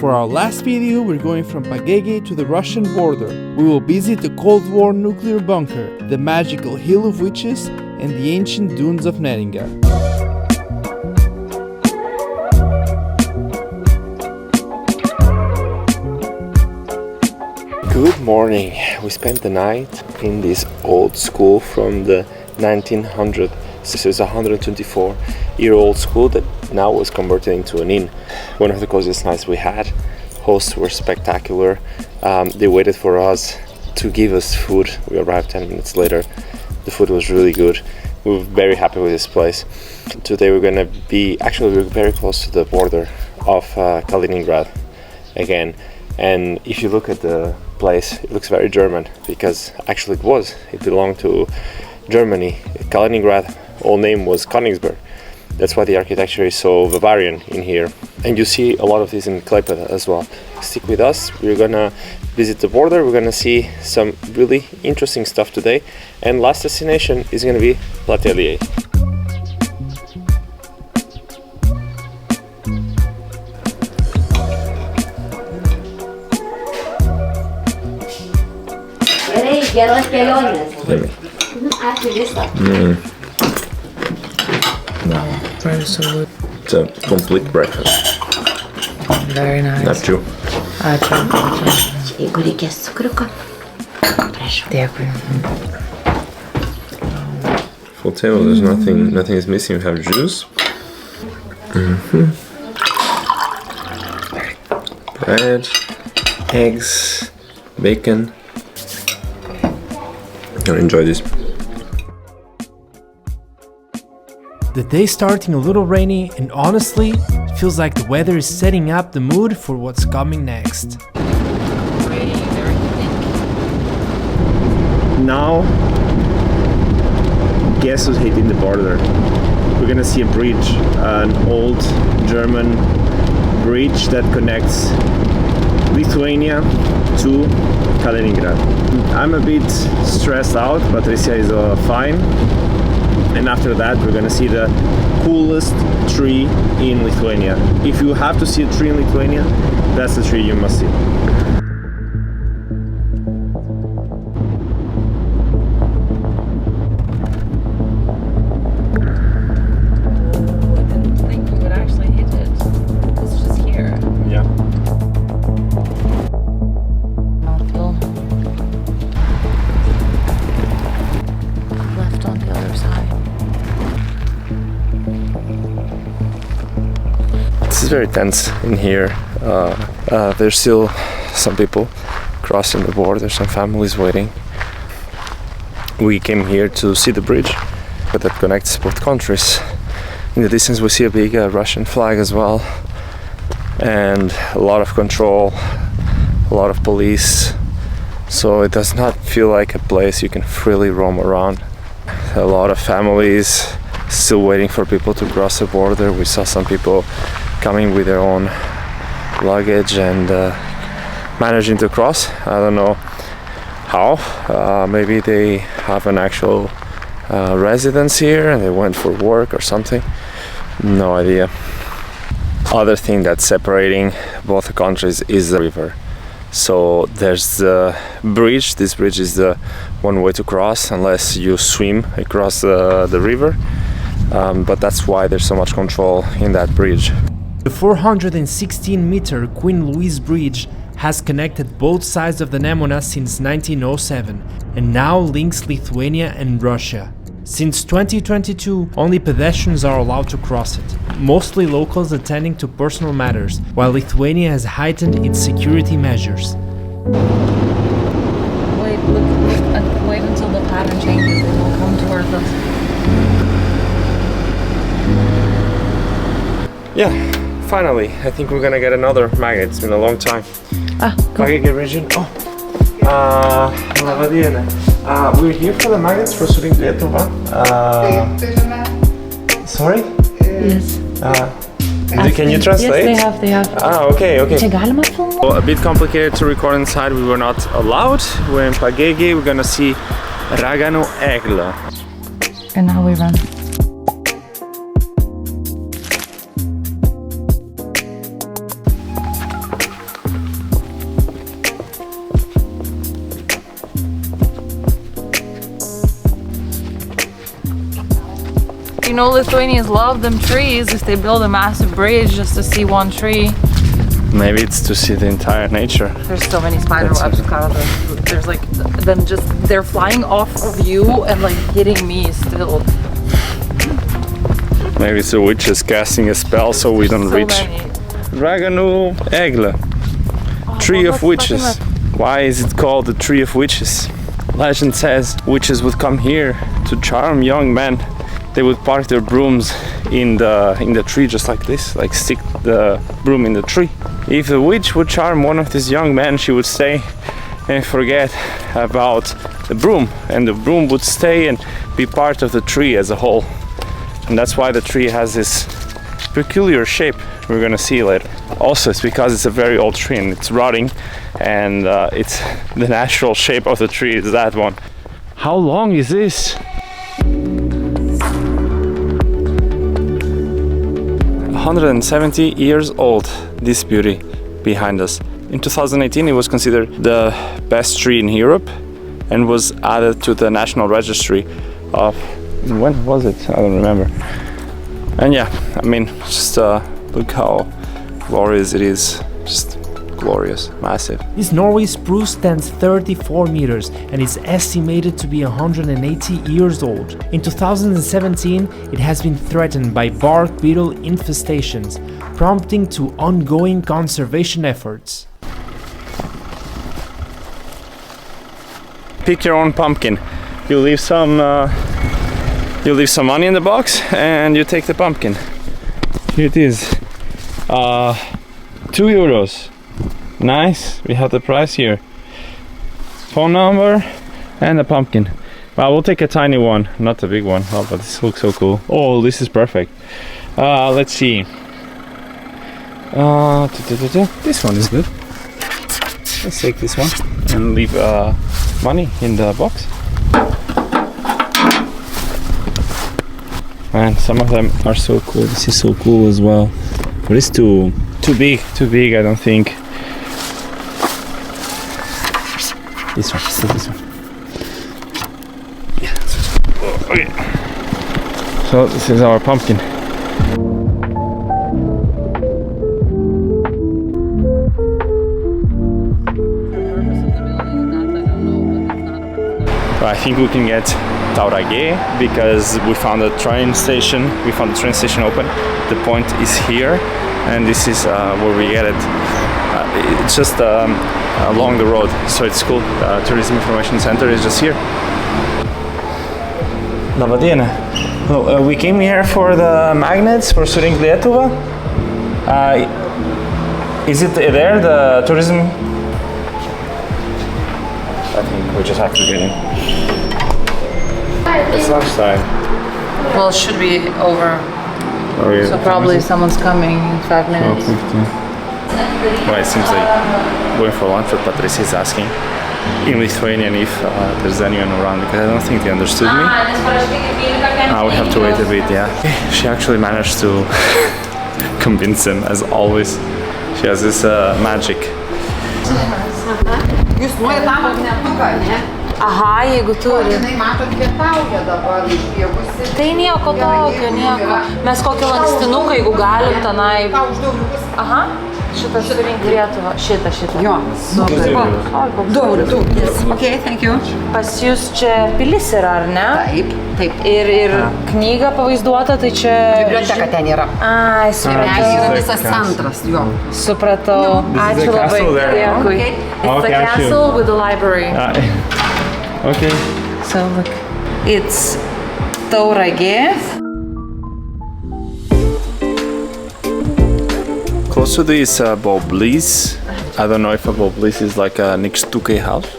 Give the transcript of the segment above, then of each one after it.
For our last video, we're going from Pagege to the Russian border. We will visit the Cold War nuclear bunker, the magical Hill of Witches, and the ancient dunes of Neringa. Good morning. We spent the night in this old school from the 1900s. This is a 124-year-old school that now was converted into an inn. One of the coziest nights we had. Hosts were spectacular. They waited for us to give us food. We arrived 10 minutes later. The food was really good. We were very happy with this place. Today we're gonna be, actually we're very close to the border of Kaliningrad again. And if you look at the place, it looks very German, because actually it belonged to Germany. Kaliningrad, old name was Königsberg. That's why the architecture is so Bavarian in here. And you see a lot of this in Klaipėda as well. Stick with us, we're gonna visit the border, we're gonna see some really interesting stuff today. And last destination is gonna be Plateliai. Geros kelionės. Ačiū visą. Very so good. It's a complete breakfast. Very nice. Not you. Ačiū. Jeigu reikės cukriuko, prašau. Dėkui. Full table, there's nothing is missing. We have juice. Bread, eggs, bacon. I'll enjoy this. The day starting a little rainy, and honestly, it feels like the weather is setting up the mood for what's coming next. Now, guess who's hitting the border? We're gonna see a bridge, an old German bridge that connects Lithuania to Kaliningrad. I'm a bit stressed out, Patricia is fine. And after that we're gonna see the coolest tree in Lithuania. If you have to see a tree in Lithuania, that's the tree you must see. It's very tense in here. There's still some people crossing the border, some families waiting. We came here to see the bridge that connects both countries. In the distance we see a big Russian flag as well, and a lot of control, a lot of police, so it does not feel like a place you can freely roam around. A lot of families still waiting for people to cross the border. We saw some people coming with their own luggage and managing to cross. I don't know how. Maybe they have an actual residence here and they went for work or something. No idea. Other thing that's separating both countries is the river. So there's the bridge. This bridge is the one way to cross unless you swim across the river. But that's why there's so much control in that bridge. The 416-meter Queen Louise Bridge has connected both sides of the Nemunas since 1907 and now links Lithuania and Russia. Since 2022, only pedestrians are allowed to cross it, mostly locals attending to personal matters, while Lithuania has heightened its security measures. Wait until the pattern changes and we'll come towards us. Yeah. Finally, I think we're gonna get another magnet. It's been a long time. Pagege region. Laba diena. We're here for the magnets for Surinkt Lietuva. Sorry? Yes. Can you translate? Yes, they have. Okay. Čia galima filmuoti? Well, a bit complicated to record inside. We were not allowed. We're in Pagege. We're gonna see Raganų eglę. And now we run. you know Lithuanians love them trees. If they build a massive bridge just to see one tree. Maybe it's to see the entire nature. There's so many spider webs, there's like, then just, they're flying off of you and like hitting me still. Maybe it's the witches casting a spell so we don't So reach. many. Dragonu Egle, Tree of Witches. Why is it called the Tree of Witches? Legend says witches would come here to charm young men. They would park their brooms in the tree just like this, like stick the broom in the tree. If the witch would charm one of these young men, she would stay and forget about the broom, and the broom would stay and be part of the tree as a whole. And that's why the tree has this peculiar shape we're gonna see later. Also, it's because it's a very old tree and it's rotting, and it's the natural shape of the tree is that one. How long is this? 170 years old, this beauty behind us. In 2018 it was considered the best tree in Europe and was added to the National Registry of, when was it? I don't remember. And yeah, I mean, just look how glorious it is. Just glorious, massive. This Norway spruce stands 34 meters and is estimated to be 180 years old. In 2017, it has been threatened by bark beetle infestations, prompting to ongoing conservation efforts. Pick your own pumpkin. You leave some money in the box and you take the pumpkin. Here it is. 2 euros. Nice, we have the price here. Phone number and a pumpkin. Well, we'll take a tiny one, not a big one. Oh, but this looks so cool. Oh, this is perfect. Let's see. This one is good. Let's take this one and leave money in the box. And some of them are so cool. This is so cool as well. But it's too big. I don't think. This one. Let's take this one. Yeah. Oh, okay. So this is our pumpkin. I think we can get Tauragė because we found a train station. We found the train station open. The point is here, and this is where we get it. It's just along the road, so it's cool. Tourism Information Center is just here. Labą dieną. We came here for the magnets for Surink Lietuva. Is it there, the tourism? I think we just have to get in. It's lunchtime. Well, it should be over. Oh, yeah. So probably someone's coming in 5 minutes. Well, it seems like going for lunch, but Patricia is asking in Lithuanian if there's anyone around, because I don't think they understood me. We have to wait a bit, yeah. She actually managed to convince him, as always. She has this magic. Jūs norite tą magnetuką, ne? Aha, jeigu turi. Jinai matot, pietauja dabar išbėgusi. Tai nieko tokio, nieko. Mes kokį lankstinuką, jeigu galim tenai. Tau uždaug. Aha, šitą Surink Lietuvą. Šitą. Jo, du. Yes. Okay, thank you. Pas jūs čia pilis yra, ar ne? Taip. Ir knyga pavaizduota, tai čia... Biblioteka ten yra. Ai, supratau. Yra visas centras, jo. Supratau. Ačiū labai. Dėkui. It's the castle with the library. Okay. So look, it's Tauragė. Close to this Boblis. I don't know if a Boblis is like a Nixtuke house.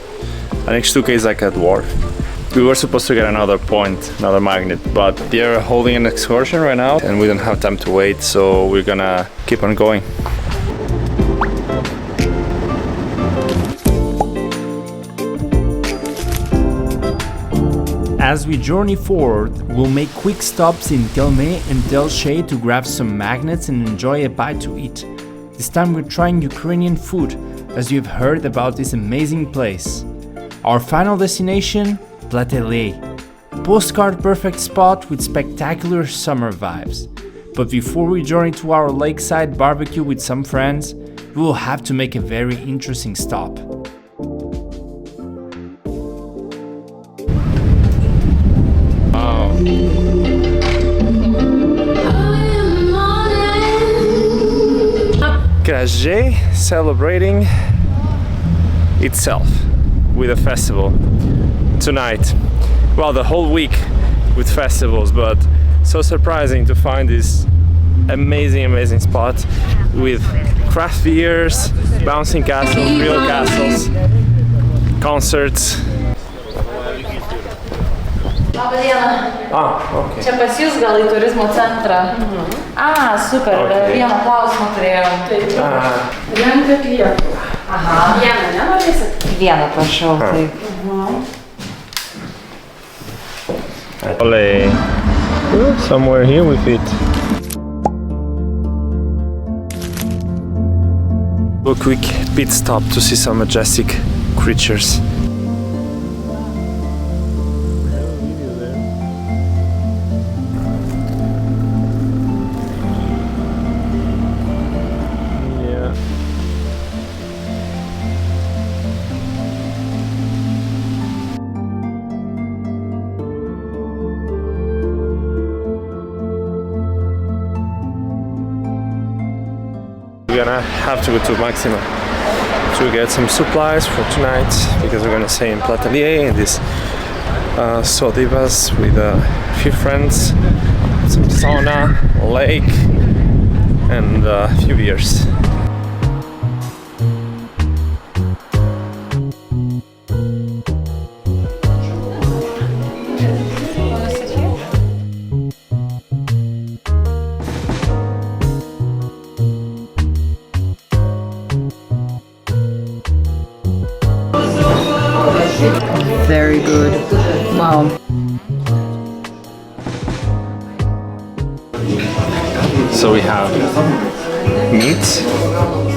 A Nixtuke is like a dwarf. We were supposed to get another point, another magnet, but they're holding an excursion right now and we don't have time to wait, so we're gonna keep on going. As we journey forward, we'll make quick stops in Telšiai and Telšiai to grab some magnets and enjoy a bite to eat. This time we're trying Ukrainian food, as you've heard about this amazing place. Our final destination, Plateliai. postcard perfect spot with spectacular summer vibes. But before we journey to our lakeside barbecue with some friends, we will have to make a very interesting stop. Gražiai celebrating itself with a festival tonight. Well, the whole week with festivals, but so surprising to find this amazing spot with craft beers, bouncing castles, real castles, concerts. Labą dieną. Okay. Čia pas jūs gal į turizmo centrą. Super. Okay. Vieną klausimą turėjau. Renkat Lietuvą. Aha. Vieną nenorėsit? Vieną prašau. Taip. Ole. Somewhere here we fit. A quick pit stop to see some majestic creatures. We're gonna have to go to Maxima to get some supplies for tonight because we're gonna stay in Plateliai in this sodybas with a few friends, some sauna, a lake, and a few beers. Very good. Wow. So we have meats,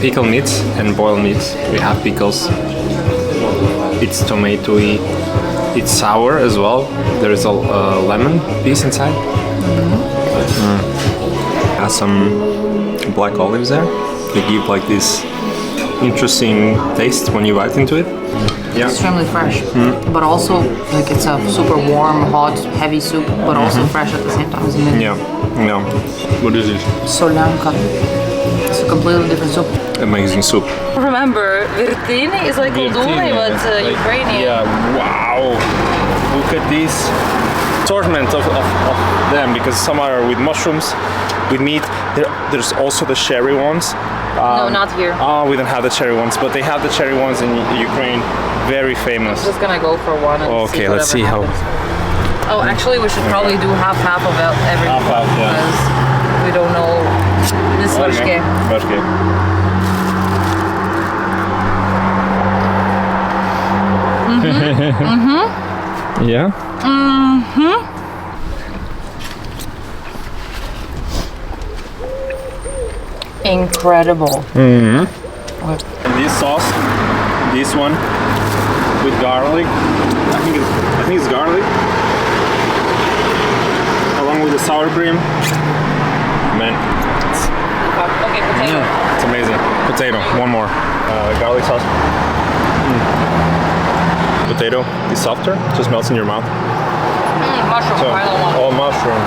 pickled meats and boiled meats. We have pickles. It's tomatoey. It's sour as well. There is a lemon piece inside. Has some black olives there. They give like this interesting taste when you bite into it. Yeah. Extremely fresh, but also like it's a super warm, hot, heavy soup, but also fresh at the same time. Isn't it? Yeah. What is it? Solянка. It's a completely different soup. Amazing soup. Remember, virtini is like koldunai, but Ukrainian. Yeah, wow. Look at this assortment of them, because some are with mushrooms, with meat. There's also the cherry ones. No, not here. We don't have the cherry ones, but they have the cherry ones in Ukraine. Very famous. I'm just gonna go for one and Okay, let's see how. Oh, actually, we should probably do half of everything. Half, yeah. Because we don't know this varškė. Varškė. Yeah? Incredible. And this sauce, this one with garlic. I think it's garlic, along with the sour cream. Man, Okay, potato. it's amazing. Potato, one more. Garlic sauce. Potato is softer, just melts in your mouth. Mushroom, final one. Oh, mushroom.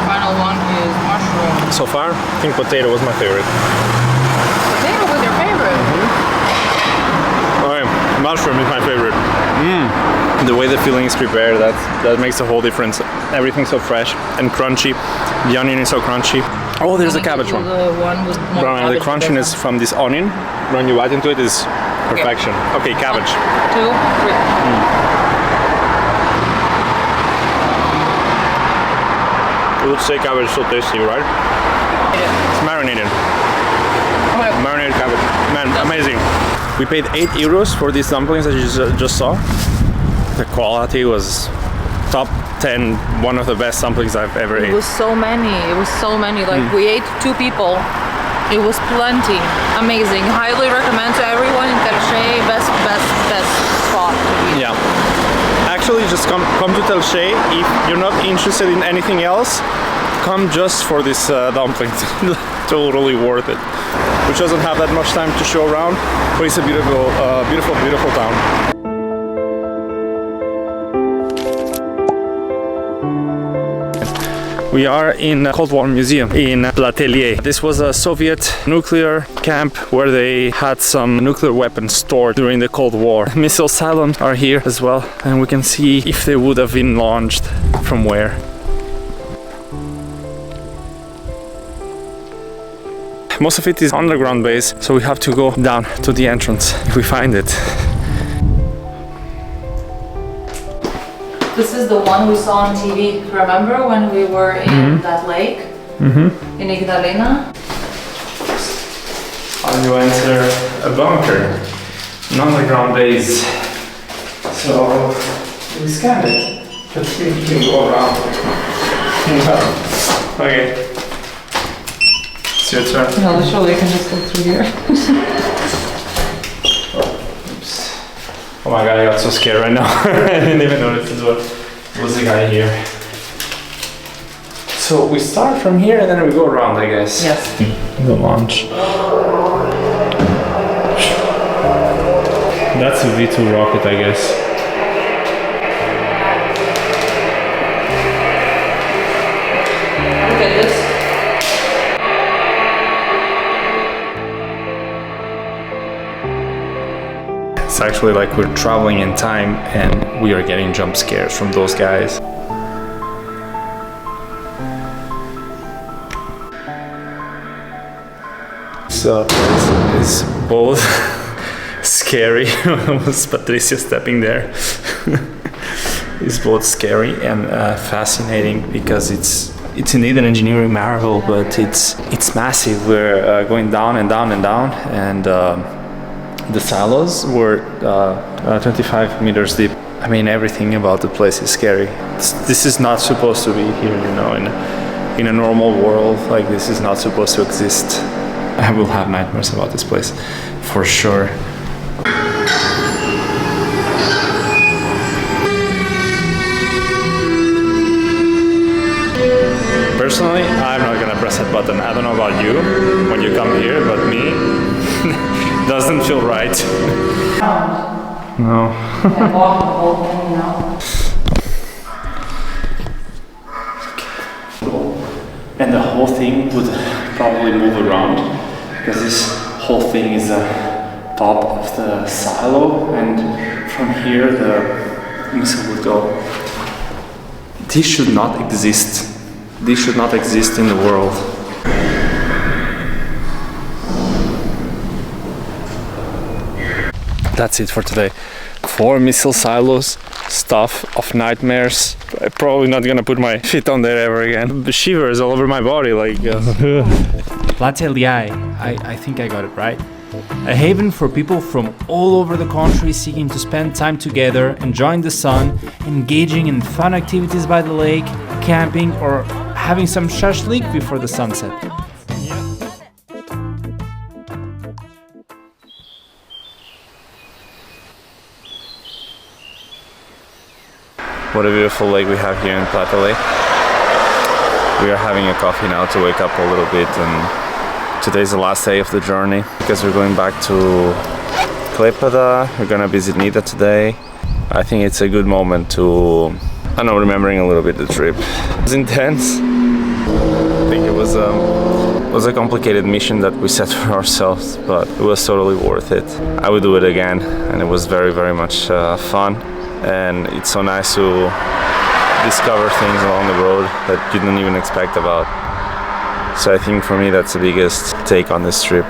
Final one is mushroom. So far, I think potato was my favorite. Potato was your favorite? Okay, mushroom is my favorite. The way the filling is prepared, that makes a whole difference. Everything's so fresh and crunchy. The onion is so crunchy. Oh, there's a cabbage one. The one with more Brown, the cabbage crunchiness from this onion, when you bite into it, is perfection. Okay, cabbage. 2, 3. You would say cabbage is so tasty, right? It's marinated. Marinated cabbage. Man, amazing. We paid 8 euros for these dumplings that you just saw. The quality was top 10, one of the best dumplings I've ever ate. It was so many. Like we ate 2 people. It was plenty. Amazing. Highly recommend to everyone in Telšiai. Best spot to eat. Yeah. Actually, just come come to Telšiai. If you're not interested in anything else, come just for this dumplings. Totally worth it. Which doesn't have that much time to show around, but it's a beautiful, beautiful town. We are in a Cold War museum in Plateliai. This was a Soviet nuclear camp where they had some nuclear weapons stored during the Cold War. Missile silos are here as well, and we can see if they would have been launched from where. Most of it is underground base, so we have to go down to the entrance if we find it. This is the one we saw on TV. Remember when we were in that lake in Ignalina? How do you enter a bunker? An underground base. So we scanned it, but we can go around. Okay. It's your turn. No, surely you can just go through here. Oops. Oh my god, I got so scared right now. I didn't even notice it was the guy here. So we start from here and then we go around, I guess. Yes. The launch. That's a V2 rocket, I guess. Look at this. It's actually like we're traveling in time and we are getting jump scares from those guys. So it's both scary. Was Patricia stepping there? It's both scary and fascinating because it's indeed an engineering marvel, but it's massive. We're going down and down and down, and the silos were 25 meters deep. I mean, everything about the place is scary. This is not supposed to be here, you know, in a normal world. Like, this is not supposed to exist. I will have nightmares about this place, for sure. Personally, I'm not gonna press that button. I don't know about you when you come here, but me, doesn't feel right. No. And walk the whole thing, you know. And the whole thing would probably move around because this whole thing is the top of the silo, and from here the missile would go. This should not exist. This should not exist in the world. That's it for today. 4 missile silos, stuff of nightmares. I'm probably not gonna put my feet on there ever again. The shivers all over my body, like. Plateliai, I think I got it right. A haven for people from all over the country seeking to spend time together, enjoying the sun, engaging in fun activities by the lake, camping, or having some shashlik before the sunset. What a beautiful lake we have here in Plateliai. We are having a coffee now to wake up a little bit, and today's the last day of the journey because we're going back to Klaipėda. We're gonna visit Nida today. I think it's a good moment to, I don't know, remembering a little bit the trip. It was intense. I think it was a complicated mission that we set for ourselves, but it was totally worth it. I would do it again, and it was very, very much fun. And it's so nice to discover things along the road that you didn't even expect about. So I think for me that's the biggest take on this trip.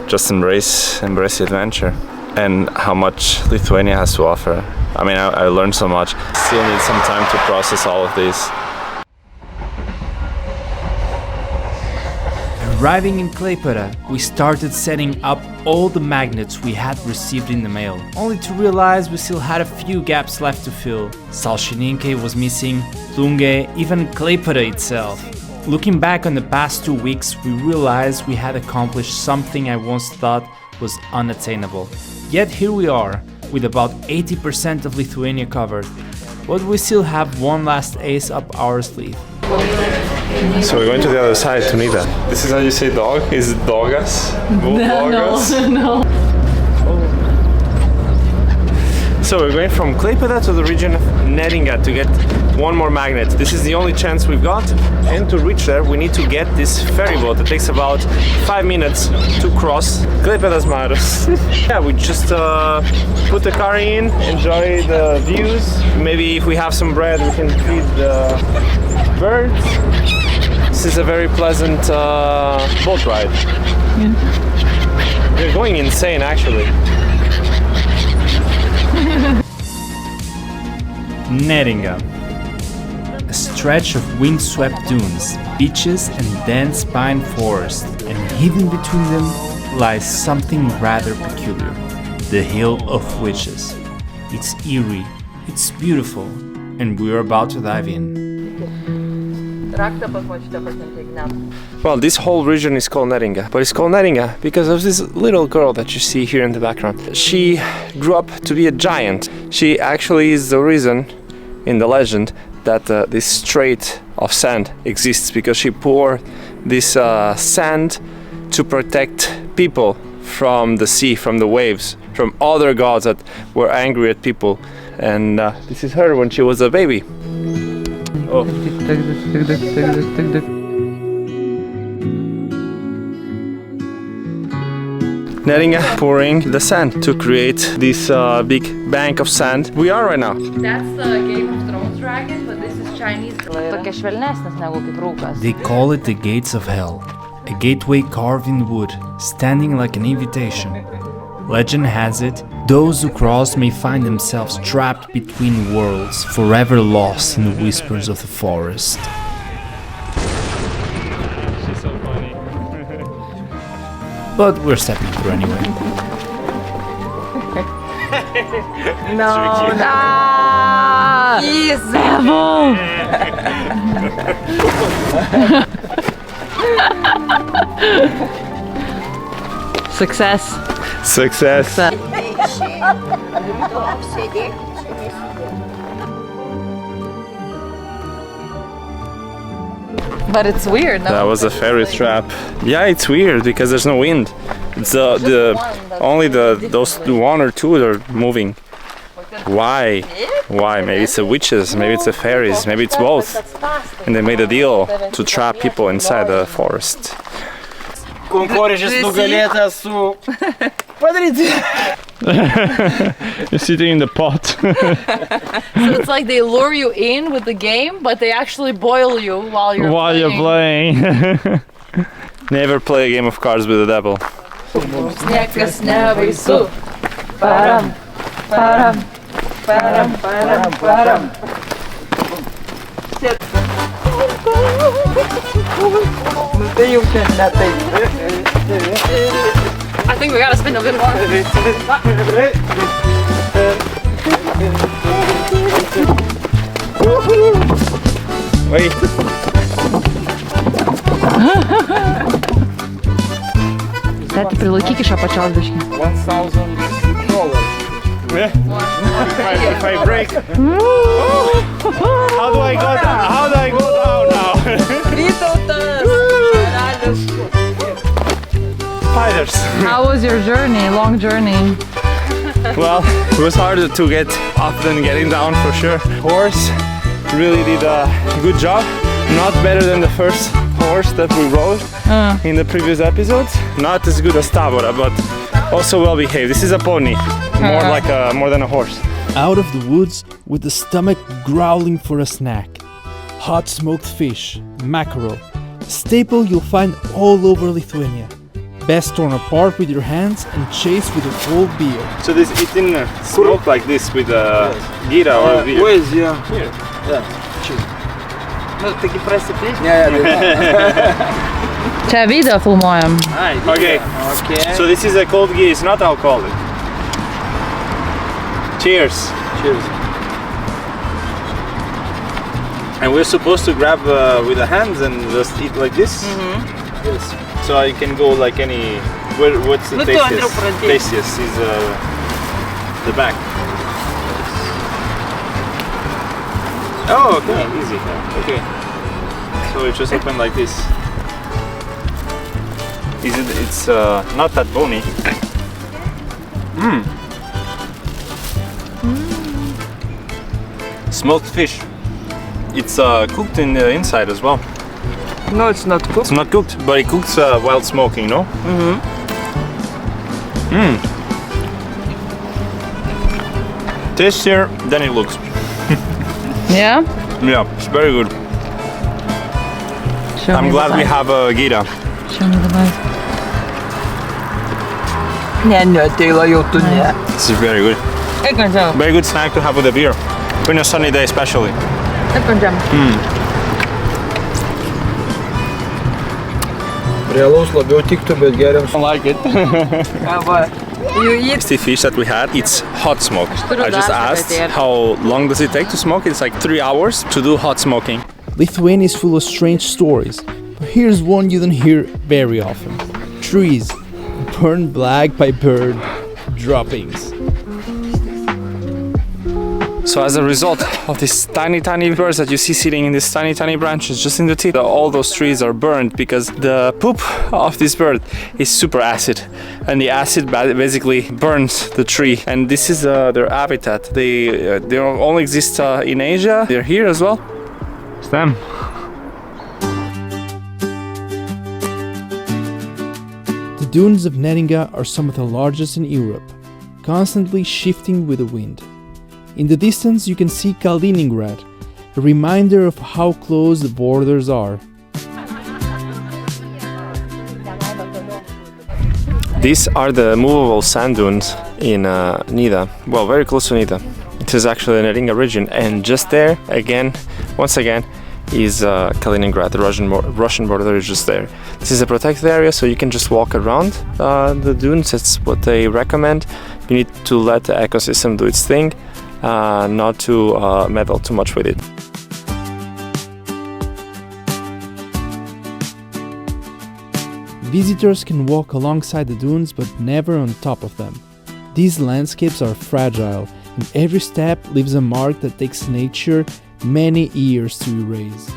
Just embrace the adventure and how much Lithuania has to offer. I mean, I learned so much. Still need some time to process all of this. Arriving in Klaipėda, we started setting up all the magnets we had received in the mail, only to realize we still had a few gaps left to fill. Salšininkai was missing, Lunge, even Klaipėda itself. Looking back on the past 2 weeks, we realized we had accomplished something I once thought was unattainable. Yet here we are, with about 80% of Lithuania covered. but we still have one last ace up our sleeve. So we're going to the other side, to Nida. This is how you say dog? Is it dogas? Dogas? No. So we're going from Klaipėda to the region of Neringa to get one more magnet. This is the only chance we've got, and to reach there we need to get this ferry boat. It takes about 5 minutes to cross Klaipėdas Marios. Yeah, we just put the car in, enjoy the views. Maybe if we have some bread we can feed the birds. This is a very pleasant boat ride. We're going insane actually. Neringa. A stretch of windswept dunes, beaches and dense pine forest, and hidden between them lies something rather peculiar. The Hill of Witches. It's eerie, it's beautiful, and we're about to dive in. Well, this whole region is called Neringa, but it's called Neringa because of this little girl that you see here in the background. She grew up to be a giant. She actually is the reason in the legend that this strait of sand exists, because she poured this sand to protect people from the sea, from the waves, from other gods that were angry at people. And this is her when she was a baby. Oh. Neringa pouring the sand to create this big bank of sand. We are right now. That's the Game of Thrones dragon, but this is Chinese. They call it the Gates of Hell, a gateway carved in wood, standing like an invitation. Legend has it, those who cross may find themselves trapped between worlds, forever lost in the whispers of the forest. She's so funny. But we're stepping through anyway. No. Success. Success. But it's weird, no? That was a ferry trap. Yeah, it's weird because there's no wind. It's only those one or two that are moving. Why? Why? Maybe it's the witches, maybe it's the fairies, maybe it's both. And they made a deal to trap people inside the forest. You're sitting in the pot. So it's like they lure you in with the game, but they actually boil you while you're playing. Never play a game of cards with the devil. I think we gotta spin a bit more. Wait. Tėti, prilaikyk iš apačios biškį. $1,000. Yeah. If I break. How do I go down? How do I go down now? Spiders. How was your journey? Long journey? Well, it was harder to get up than getting down for sure. Horse really did a good job. Not better than the first horse that we rode in the previous episodes. Not as good as Tabora, but also well behaved. This is a pony, more than a horse. Out of the woods with the stomach growling for a snack. Hot smoked fish, mackerel, a staple you'll find all over Lithuania. Best torn apart with your hands and chased with a cold beer. So this eating smoked like this with a gira or beer? With, yeah. Here. Yeah. Ну, таки просипи. Čia video filmuojam. Okay. So this is a cold ghee, it's not alcoholic. Cheers. Cheers. And we're supposed to grab with the hands and just eat like this? Mm-hmm. Yes. So I can go like any... What's the tastiest? Tastiest is the back. Oh, okay, easy. Okay. So you just open like this. It's not that bony. Smoked fish. It's cooked in the inside as well. No, it's not cooked. It's not cooked, but it cooks while smoking, no? Tastier than it looks. Yeah? Yeah, it's very good. I'm glad we have Gita. Show me the bite. This is very good. Very good snack to have with a beer. On a sunny day especially. Realaus labiau tiktų, bet geriam. I like it. You eat. The fish that we had, it's hot smoke. I just asked how long does it take to smoke? It's like 3 hours to do hot smoking. Lithuania is full of strange stories, but here's one you don't hear very often. Trees burned black by bird droppings. So as a result of these tiny birds that you see sitting in these tiny branches just in the tip, all those trees are burned because the poop of this bird is super acid, and the acid basically burns the tree, and this is their habitat. They only exist in Asia. They're here as well. It's them. The dunes of Neringa are some of the largest in Europe, constantly shifting with the wind. In the distance you can see Kaliningrad, a reminder of how close the borders are. These are the movable sand dunes in Nida, well, very close to Nida. It is actually the Neringa region, and just there, once again, is Kaliningrad. The Russian border is just there. This is a protected area, so you can just walk around the dunes. That's what they recommend. You need to let the ecosystem do its thing, not to meddle too much with it. Visitors can walk alongside the dunes but never on top of them. These landscapes are fragile, and every step leaves a mark that takes nature many years to erase.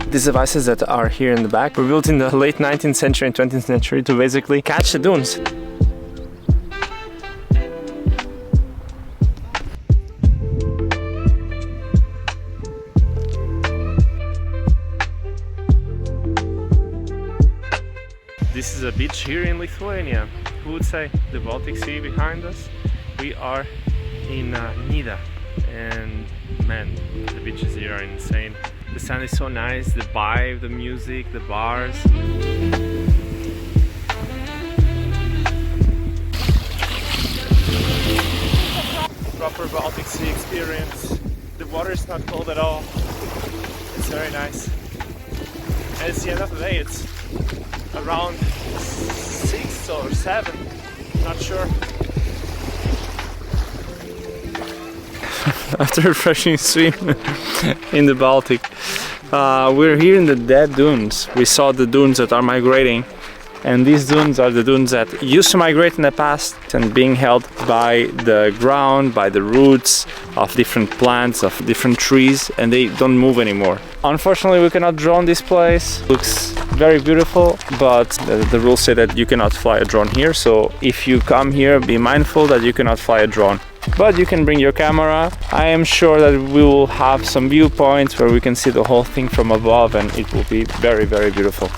These devices that are here in the back were built in the late 19th century and 20th century to basically catch the dunes. This is a beach here in Lithuania. Who would say the Baltic Sea behind us? We are in Nida, and man, the beaches here are insane. The sun is so nice, the vibe, the music, the bars. Proper Baltic Sea experience. The water is not cold at all. It's very nice. And it's the end of the day, it's around 6 or 7, not sure. After a refreshing swim in the Baltic, we're here in the dead dunes. We saw the dunes that are migrating, and these dunes are the dunes that used to migrate in the past and being held by the ground, by the roots of different plants, of different trees, and they don't move anymore. Unfortunately, we cannot drone this place. It looks very beautiful, but the rules say that you cannot fly a drone here, so if you come here, be mindful that you cannot fly a drone. But you can bring your camera. I am sure that we will have some viewpoints where we can see the whole thing from above, and it will be very, very beautiful.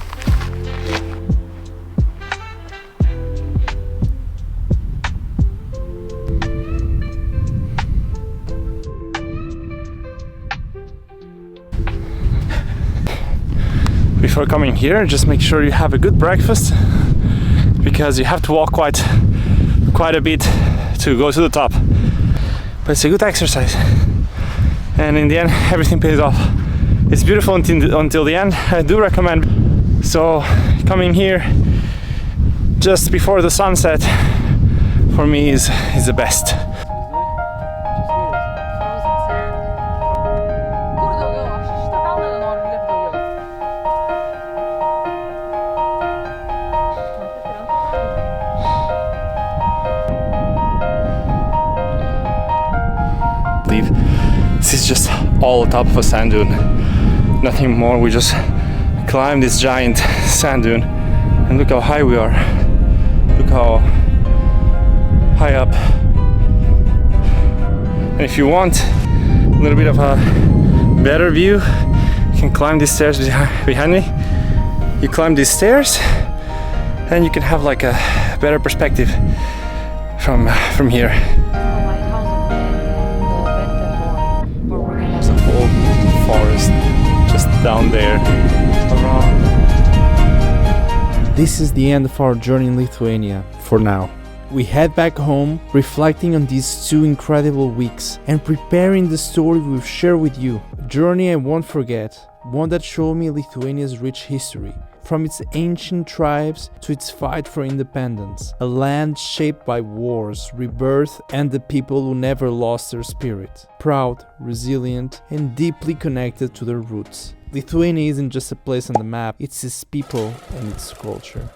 Before coming here, just make sure you have a good breakfast, because you have to walk quite a bit to go to the top. But it's a good exercise, and in the end everything pays off. It's beautiful until the end. I do recommend coming here just before the sunset for me is the best. is just all top of a sand dune, nothing more. We just climb this giant sand dune, and look how high we are. Look how high up. And if you want a little bit of a better view, you can climb these stairs behind me. You climb these stairs and you can have like a better perspective from here. There's a whole forest just down there around. This is the end of our journey in Lithuania, for now. We head back home, reflecting on these 2 incredible weeks and preparing the story we've shared with you. A journey I won't forget, one that showed me Lithuania's rich history, from its ancient tribes to its fight for independence, a land shaped by wars, rebirth, and the people who never lost their spirit, proud, resilient, and deeply connected to their roots. Lithuania isn't just a place on the map, it's its people and its culture.